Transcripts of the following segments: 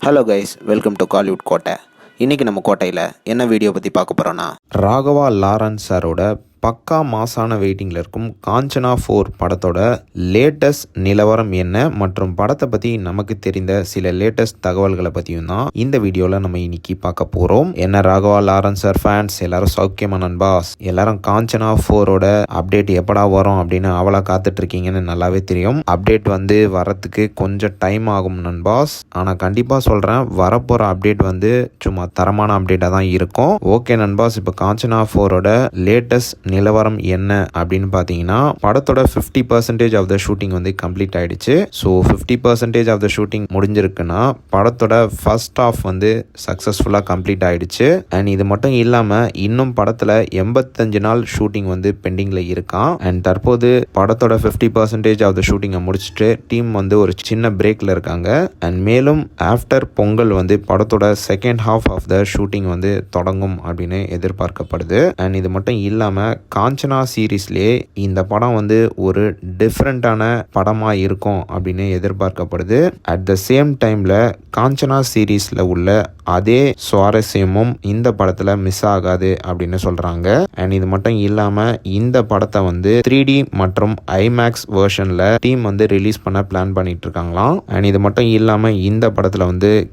Hello guys, welcome to Kollywood கோட்டை. இன்றைக்கி நம்ம கோட்டையில் என்ன வீடியோ பற்றி பார்க்க போகிறோன்னா, ராகவா லாரன்ஸ் சாரோட பக்கா மாசான வெயிட்டிங்கில் இருக்கும் காஞ்சனா 4 படத்தோட லேட்டஸ்ட் நிலவரம் என்ன மற்றும் படத்தை பற்றி நமக்கு தெரிந்த சில லேட்டஸ்ட் தகவல்களை பற்றியும் தான் இந்த வீடியோவில் நம்ம இன்னைக்கு பார்க்க போகிறோம். என்ன ராகவா லாரன்ஸ் சார் ஃபேன்ஸ் எல்லாரும் சௌக்கியமா நண்பாஸ்? எல்லாரும் காஞ்சனா 4ஓட அப்டேட் எப்படா வரும் அப்படின்னு அவளா காத்துட்டு இருக்கீங்கன்னு நல்லாவே தெரியும். அப்டேட் வரத்துக்கு கொஞ்சம் டைம் ஆகும் நண்பாஸ். ஆனால் கண்டிப்பாக சொல்கிறேன், வரப்போகிற அப்டேட் சும்மா தரமான அப்டேட்டாக தான் இருக்கும். ஓகே நண்பாஸ், இப்போ காஞ்சனா 4ஓட லேட்டஸ்ட் நிலவரம் என்ன அப்படின்னு பார்த்தீங்கன்னா, படத்தோட 50% ஆஃப் த ஷூட்டிங் கம்ப்ளீட் ஆயிடுச்சு. ஸோ 50% ஆஃப் த ஷூட்டிங் முடிஞ்சிருக்குன்னா படத்தோட ஃபர்ஸ்ட் ஆஃப் சக்ஸஸ்ஃபுல்லாக கம்ப்ளீட் ஆயிடுச்சு. அண்ட் இது மட்டும் இல்லாமல் இன்னும் படத்தில் 85 நாள் ஷூட்டிங் பெண்டிங்கில் இருக்கான். அண்ட் தற்போது படத்தோட 50% ஆஃப் த ஷூட்டிங்கை முடிச்சுட்டு டீம் ஒரு சின்ன பிரேக்கில் இருக்காங்க. அண்ட் மேலும் ஆஃப்டர் பொங்கல் படத்தோட second half of the shooting தொடங்கும் அப்படின்னு எதிர்பார்க்கப்படுது. அண்ட் இது மட்டும் இல்லாமல் காஞ்சனா சீரீஸ்லேயே இந்த படம் ஒரு டிஃப்ரெண்ட்டான படமாக இருக்கும் அப்படின்னு எதிர்பார்க்கப்படுது. அட் த சேம் டைமில் காஞ்சனா சீரீஸில் உள்ள அதே சுவாரஸ்யமும் இந்த படத்தில் மிஸ் ஆகாது அப்படின்னு சொல்கிறாங்க. அண்ட் இது மட்டும் இல்லாமல் இந்த படத்தை 3D மற்றும் ஐமேக்ஸ் வெர்ஷனில் டீம் ரிலீஸ் பண்ண பிளான் பண்ணிட்டு இருக்காங்களாம். அண்ட் இது மட்டும் இல்லாமல் இந்த படத்தில்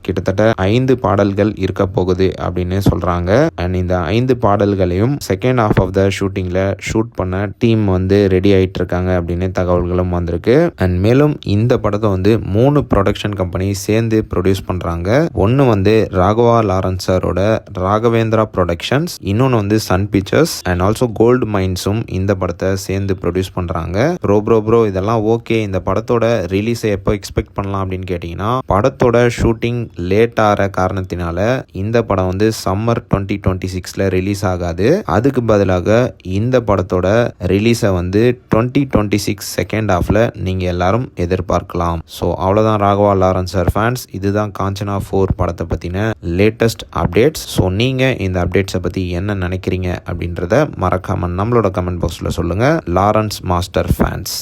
கிட்டத்தட்ட 5 பாடல்கள் இருக்க போகுது அப்படின்னு சொல்கிறாங்க. அண்ட் இந்த 5 பாடல்களையும் செகண்ட் ஹாஃப் ஆஃப் த ஷூட்டிங்கில் ஷூட் பண்ண டீம் ரெடி ஆகிட்டு இருக்காங்க அப்படின்னு தகவல்களும் வந்திருக்கு. அண்ட் மேலும் இந்த படத்தை 3 ப்ரொடக்ஷன் கம்பெனி சேர்ந்து ப்ரொடியூஸ் பண்ணுறாங்க. ஒன்று ராகவா லாரன்ஸ் சாரோட ராகவேந்திரா ப்ரொடக்ஷன்ஸ், இன்னொன்று Sun Pictures and also gold மைன்ஸும் இந்த படத்தை சேர்ந்து ப்ரொடியூஸ் பண்ணுறாங்க. ப்ரோ இதெல்லாம் ஓகே. இந்த படத்தோட ரிலீஸை எப்போ எக்ஸ்பெக்ட் பண்ணலாம் அப்படின்னு கேட்டிங்கன்னா, படத்தோட ஷூட்டிங் லேட் ஆகிற காரணத்தினால இந்த படம் சம்மர் 2026 ரிலீஸ் ஆகாது. அதுக்கு பதிலாக இந்த படத்தோட ரிலீஸை 2026 செகண்ட் ஹாஃப்ல நீங்கள் எல்லாரும் எதிர்பார்க்கலாம். ஸோ அவ்வளோதான் ராகவா லாரன்ஸ் சார் ஃபேன்ஸ், இதுதான் காஞ்சனா 4 படத்தை பற்றின லேட்டஸ்ட் அப்டேட்ஸ். ஸோ நீங்கள் இந்த அப்டேட்ஸை பற்றி என்ன நினைக்கிறீங்க அப்படின்றத மறக்காம நம்மளோட கமெண்ட் பாக்ஸில் சொல்லுங்கள். Lawrence master fans.